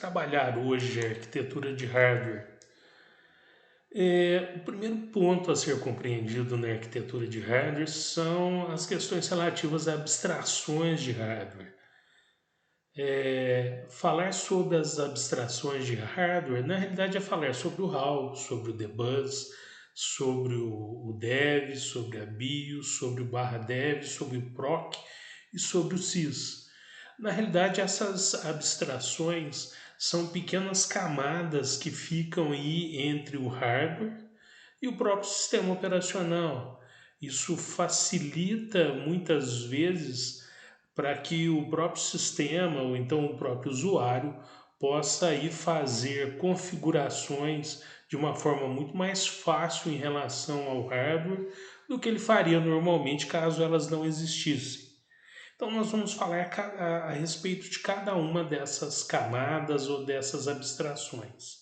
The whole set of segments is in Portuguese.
trabalhar hoje a arquitetura de hardware, o primeiro ponto a ser compreendido na arquitetura de hardware são as questões relativas a abstrações de hardware. Falar sobre as abstrações de hardware, na realidade, é falar sobre o HAL, sobre o dbus, sobre o dev, sobre a BIOS, sobre o /dev, sobre o proc e sobre o sys. Na realidade, essas abstrações são pequenas camadas que ficam aí entre o hardware e o próprio sistema operacional. Isso facilita muitas vezes para que o próprio sistema ou então o próprio usuário possa aí fazer configurações de uma forma muito mais fácil em relação ao hardware do que ele faria normalmente caso elas não existissem. Então, nós vamos falar a respeito de cada uma dessas camadas ou dessas abstrações.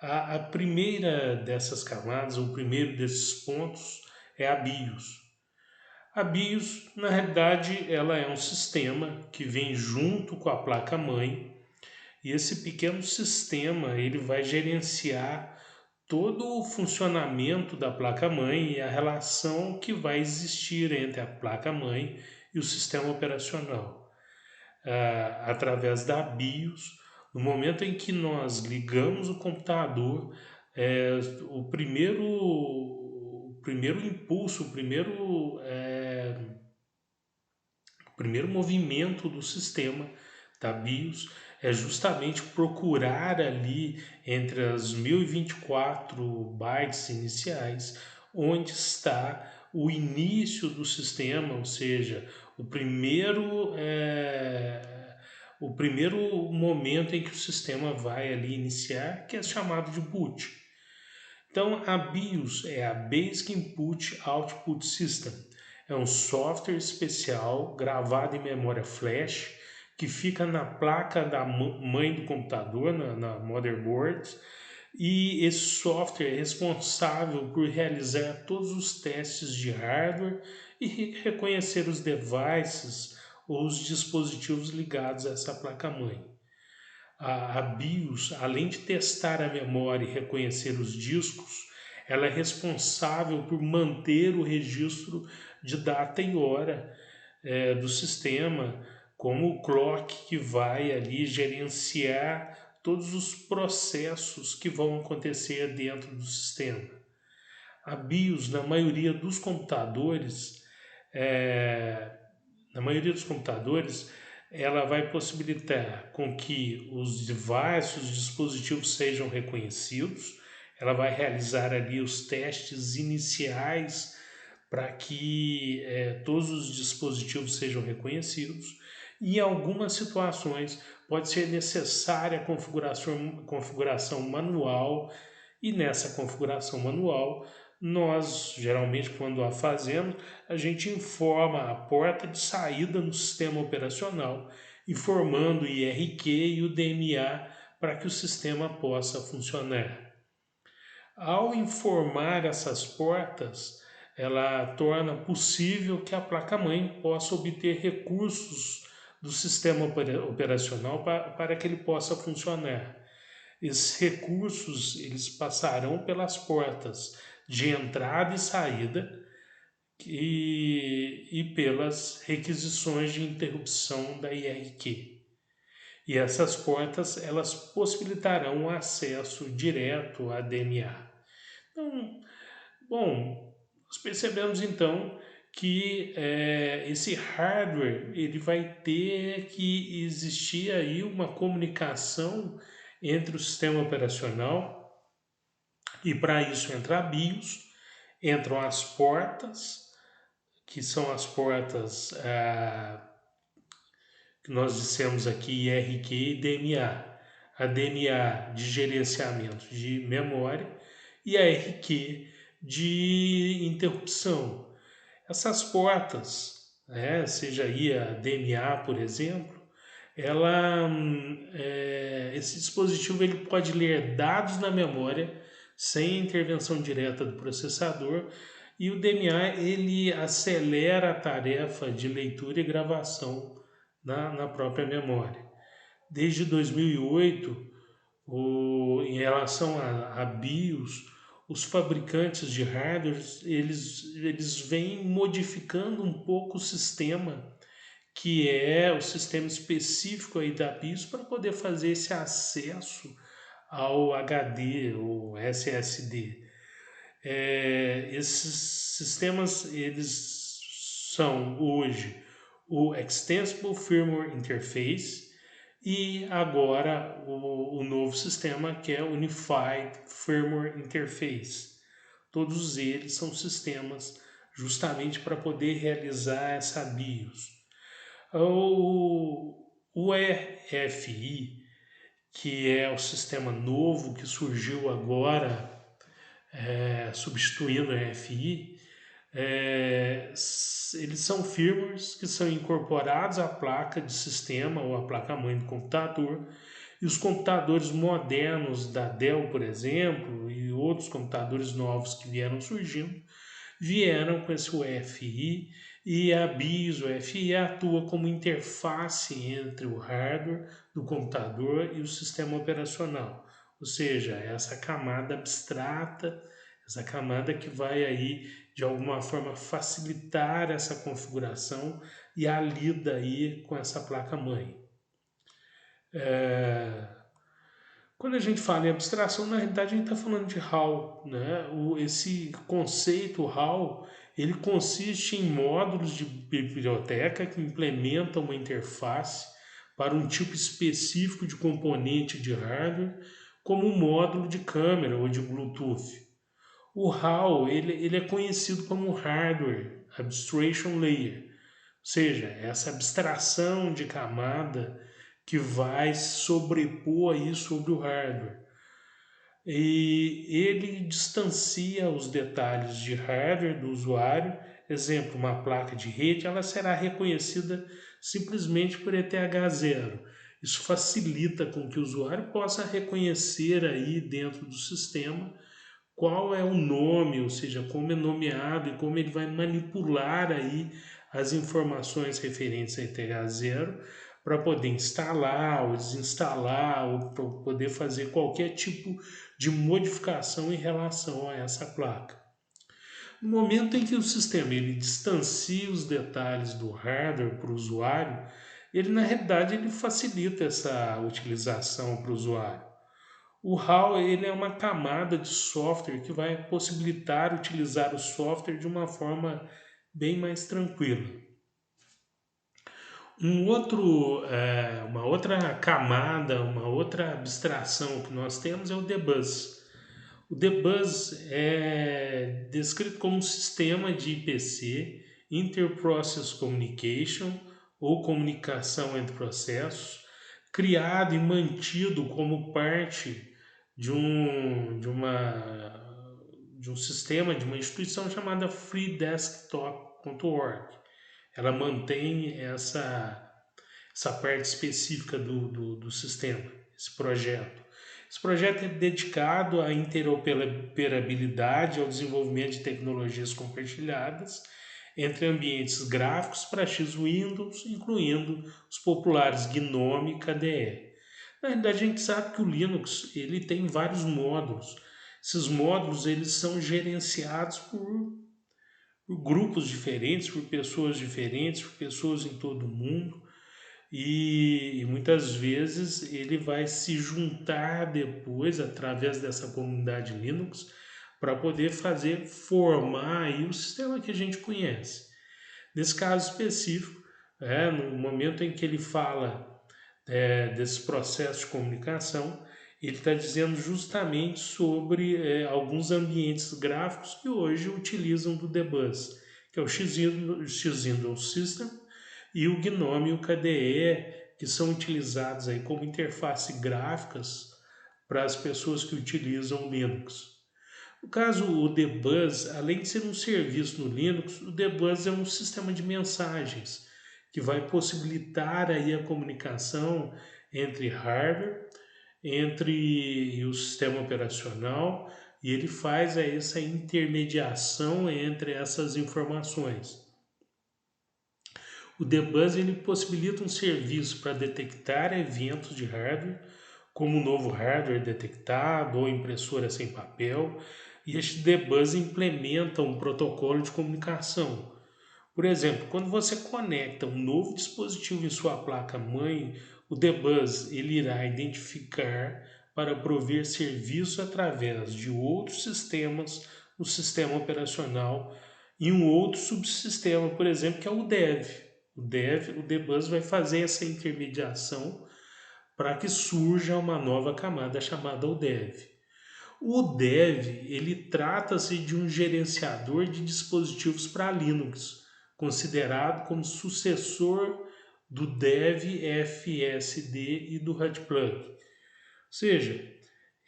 A primeira dessas camadas, o primeiro desses pontos, é a BIOS. A BIOS, na realidade, ela é um sistema que vem junto com a placa-mãe, e esse pequeno sistema ele vai gerenciar todo o funcionamento da placa-mãe e a relação que vai existir entre a placa-mãe e o sistema operacional. Através da BIOS, no momento em que nós ligamos o computador, o primeiro impulso, o primeiro movimento do sistema da BIOS é justamente procurar ali entre as 1024 bytes iniciais onde está o início do sistema, ou seja, o primeiro momento em que o sistema vai ali iniciar, que é chamado de boot. Então, a BIOS é a Basic Input Output System. É um software especial gravado em memória flash que fica na placa da mãe do computador, na motherboard, e esse software é responsável por realizar todos os testes de hardware e reconhecer os devices ou os dispositivos ligados a essa placa-mãe. A BIOS, além de testar a memória e reconhecer os discos, ela é responsável por manter o registro de data e hora do sistema, como o clock que vai ali gerenciar todos os processos que vão acontecer dentro do sistema. A BIOS, na maioria dos computadores, ela vai possibilitar com que os devices, os dispositivos sejam reconhecidos, ela vai realizar ali os testes iniciais para que todos os dispositivos sejam reconhecidos. E em algumas situações pode ser necessária a configuração manual, e nessa configuração manual nós, geralmente, quando a fazemos, a gente informa a porta de saída no sistema operacional, informando o IRQ e o DMA para que o sistema possa funcionar. Ao informar essas portas, ela torna possível que a placa-mãe possa obter recursos do sistema operacional para que ele possa funcionar. Esses recursos eles passarão pelas portas de entrada e saída e pelas requisições de interrupção da IRQ. E essas portas elas possibilitarão o acesso direto à DMA. Então, bom, nós percebemos então que esse hardware ele vai ter que existir aí uma comunicação entre o sistema operacional, e para isso entra a BIOS, entram as portas, que são as portas que nós dissemos aqui, IRQ e DMA. A DMA de gerenciamento de memória e a IRQ de interrupção. Essas portas, seja aí a DMA, por exemplo, esse dispositivo ele pode ler dados na memória sem intervenção direta do processador, e o DMA ele acelera a tarefa de leitura e gravação na própria memória. desde 2008, em relação a BIOS, os fabricantes de hardware, eles vêm modificando um pouco o sistema, que é o sistema específico aí da BIOS, para poder fazer esse acesso ao HD ou SSD. Esses sistemas, eles são hoje o Extensible Firmware Interface e agora o novo sistema, que é o Unified Firmware Interface. Todos eles são sistemas justamente para poder realizar essa BIOS. O EFI, que é o sistema novo que surgiu agora, substituindo a EFI, eles são firmwares que são incorporados à placa de sistema ou à placa-mãe do computador, e os computadores modernos da Dell, por exemplo, e outros computadores novos que vieram surgindo, vieram com esse UEFI, e a BIOS, o UEFI, atua como interface entre o hardware do computador e o sistema operacional, ou seja, essa camada abstrata, essa camada que vai aí de alguma forma facilitar essa configuração e a lida aí com essa placa-mãe. Quando a gente fala em abstração, na realidade a gente está falando de HAL, né? Esse conceito HAL, ele consiste em módulos de biblioteca que implementam uma interface para um tipo específico de componente de hardware, como um módulo de câmera ou de Bluetooth. O HAL, ele é conhecido como Hardware Abstraction Layer, ou seja, essa abstração de camada que vai sobrepor aí sobre o hardware. E ele distancia os detalhes de hardware do usuário. Exemplo, uma placa de rede, ela será reconhecida simplesmente por ETH0. Isso facilita com que o usuário possa reconhecer aí dentro do sistema qual é o nome, ou seja, como é nomeado e como ele vai manipular aí as informações referentes a ETH0 para poder instalar ou desinstalar ou para poder fazer qualquer tipo de modificação em relação a essa placa. No momento em que o sistema ele distancia os detalhes do hardware para o usuário, ele na realidade ele facilita essa utilização para o usuário. O HAL ele é uma camada de software que vai possibilitar utilizar o software de uma forma bem mais tranquila. Uma outra camada, uma outra abstração que nós temos é o debus. O debus é descrito como um sistema de IPC, Inter-Process Communication, ou comunicação entre processos, criado e mantido como parte de um sistema, de uma instituição chamada freedesktop.org. Ela mantém essa parte específica do sistema, esse projeto. Esse projeto é dedicado à interoperabilidade e ao desenvolvimento de tecnologias compartilhadas entre ambientes gráficos para X-Windows, incluindo os populares GNOME e KDE. Na realidade, a gente sabe que o Linux ele tem vários módulos. Esses módulos eles são gerenciados por grupos diferentes, por pessoas em todo o mundo, e muitas vezes ele vai se juntar depois através dessa comunidade Linux para poder formar aí o sistema que a gente conhece. Nesse caso específico, no momento em que ele fala desse processo de comunicação, ele está dizendo justamente sobre alguns ambientes gráficos que hoje utilizam do debus, que é o X-Windows System e o GNOME e o KDE, que são utilizados aí como interface gráficas para as pessoas que utilizam o Linux. No caso, o debus, além de ser um serviço no Linux, o debus é um sistema de mensagens que vai possibilitar aí a comunicação entre hardware, entre o sistema operacional, e ele faz aí essa intermediação entre essas informações. O debug ele possibilita um serviço para detectar eventos de hardware, como um novo hardware detectado ou impressora sem papel, e este debug implementa um protocolo de comunicação. Por exemplo, quando você conecta um novo dispositivo em sua placa-mãe, o debug ele irá identificar para prover serviço através de outros sistemas no sistema operacional e um outro subsistema, por exemplo, que é o dev. O debug vai fazer essa intermediação para que surja uma nova camada chamada o dev. O dev, ele trata-se de um gerenciador de dispositivos para Linux, considerado como sucessor do dev FSD e do Hotplug. Ou seja,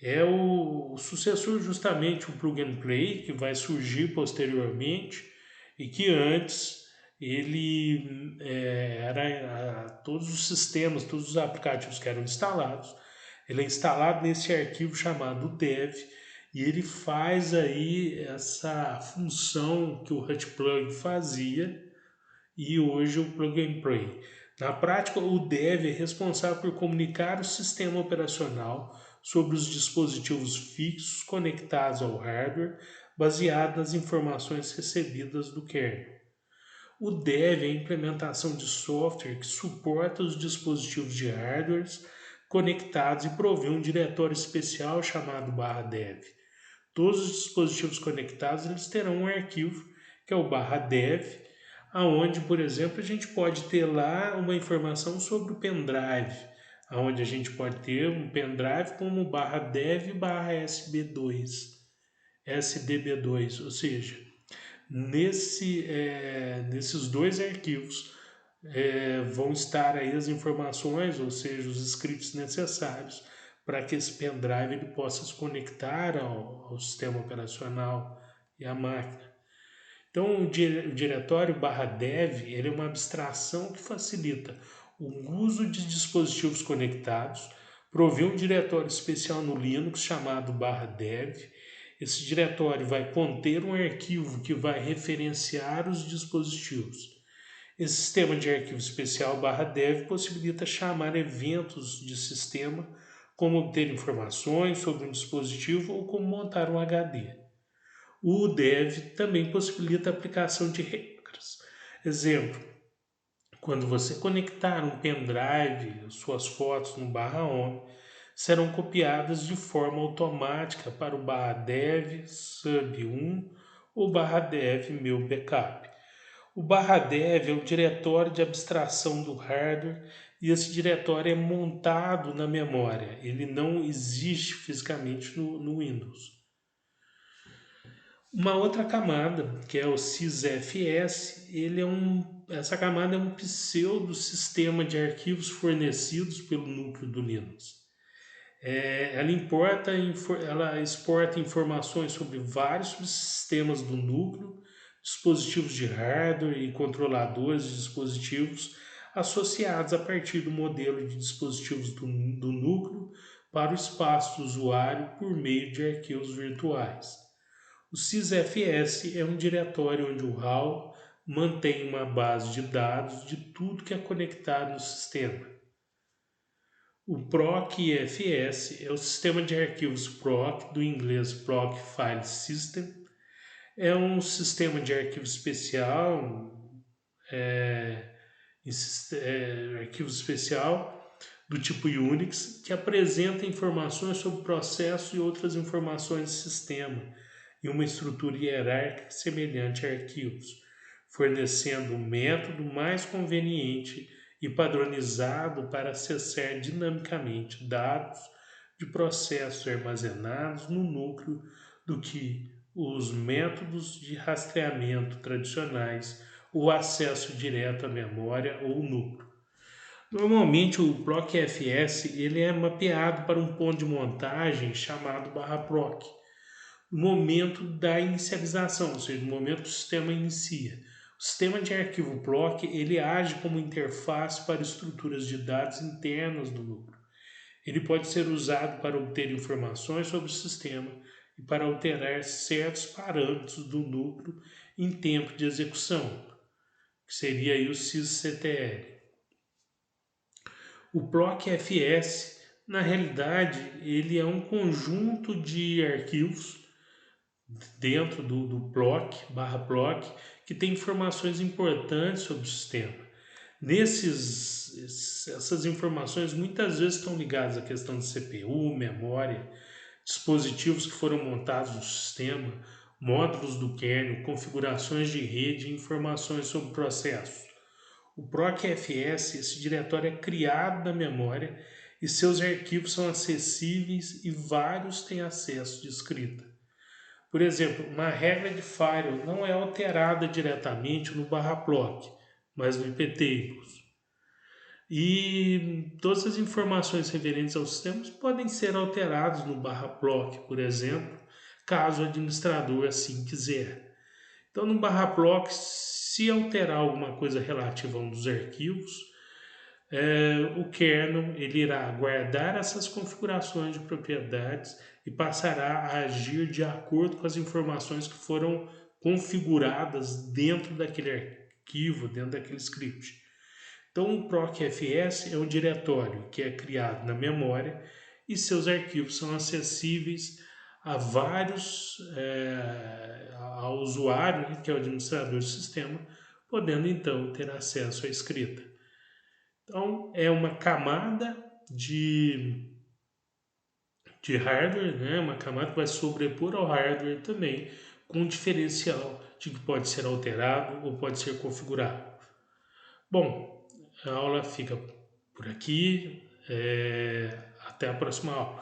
é o sucessor justamente o plug and play que vai surgir posteriormente e que antes ele era todos os sistemas, todos os aplicativos que eram instalados, ele é instalado nesse arquivo chamado dev e ele faz aí essa função que o Hotplug fazia e hoje o plug and play. Na prática, o dev é responsável por comunicar o sistema operacional sobre os dispositivos fixos conectados ao hardware, baseado nas informações recebidas do kernel. O dev é a implementação de software que suporta os dispositivos de hardwares conectados e provê um diretório especial chamado /dev. Todos os dispositivos conectados eles terão um arquivo que é o /dev, aonde, por exemplo, a gente pode ter lá uma informação sobre o pendrive, aonde a gente pode ter um pendrive como /dev/sb2, sdb2, ou seja, nesses dois arquivos vão estar aí as informações, ou seja, os scripts necessários para que esse pendrive ele possa se conectar ao sistema operacional e à máquina. Então, o diretório /dev ele é uma abstração que facilita o uso de dispositivos conectados, provê um diretório especial no Linux chamado /dev. Esse diretório vai conter um arquivo que vai referenciar os dispositivos. Esse sistema de arquivo especial /dev possibilita chamar eventos de sistema, como obter informações sobre um dispositivo ou como montar um HD. O dev também possibilita a aplicação de regras. Exemplo, quando você conectar um pendrive, suas fotos no /home, serão copiadas de forma automática para o /dev sub1 ou /dev meu backup. O /dev é o diretório de abstração do hardware e esse diretório é montado na memória. Ele não existe fisicamente no Windows. Uma outra camada, que é o sysfs, essa camada é um pseudo-sistema de arquivos fornecidos pelo núcleo do Linux. Ela exporta informações sobre vários subsistemas do núcleo, dispositivos de hardware e controladores de dispositivos associados a partir do modelo de dispositivos do núcleo para o espaço do usuário por meio de arquivos virtuais. O sysfs é um diretório onde o HAL mantém uma base de dados de tudo que é conectado no sistema. O procfs é o sistema de arquivos proc, do inglês Proc File System. É um sistema de arquivo especial, arquivo especial do tipo Unix, que apresenta informações sobre processos e outras informações do sistema em uma estrutura hierárquica semelhante a arquivos, fornecendo o método mais conveniente e padronizado para acessar dinamicamente dados de processos armazenados no núcleo do que os métodos de rastreamento tradicionais ou acesso direto à memória ou núcleo. Normalmente o procfs ele é mapeado para um ponto de montagem chamado /proc, no momento da inicialização, ou seja, no momento que o sistema inicia. O sistema de arquivo proc ele age como interface para estruturas de dados internas do núcleo. Ele pode ser usado para obter informações sobre o sistema e para alterar certos parâmetros do núcleo em tempo de execução, que seria aí o sysctl. O procfs, na realidade, ele é um conjunto de arquivos dentro do proc, que tem informações importantes sobre o sistema. Essas informações muitas vezes estão ligadas à questão de CPU, memória, dispositivos que foram montados no sistema, módulos do kernel, configurações de rede e informações sobre processos. O procfs, esse diretório é criado na memória e seus arquivos são acessíveis e vários têm acesso de escrita. Por exemplo, uma regra de firewall não é alterada diretamente no /proc, mas no iptables. E todas as informações referentes aos sistemas podem ser alteradas no /proc, por exemplo, caso o administrador assim quiser. Então, no /proc, se alterar alguma coisa relativa a um dos arquivos, o kernel ele irá guardar essas configurações de propriedades e passará a agir de acordo com as informações que foram configuradas dentro daquele arquivo, dentro daquele script. Então, o procfs é um diretório que é criado na memória e seus arquivos são acessíveis a vários, ao usuário, que é o administrador do sistema, podendo então ter acesso à escrita. Então, é uma camada de hardware, né? Uma camada que vai sobrepor ao hardware também, com um diferencial de que pode ser alterado ou pode ser configurado. Bom, a aula fica por aqui. Até a próxima aula.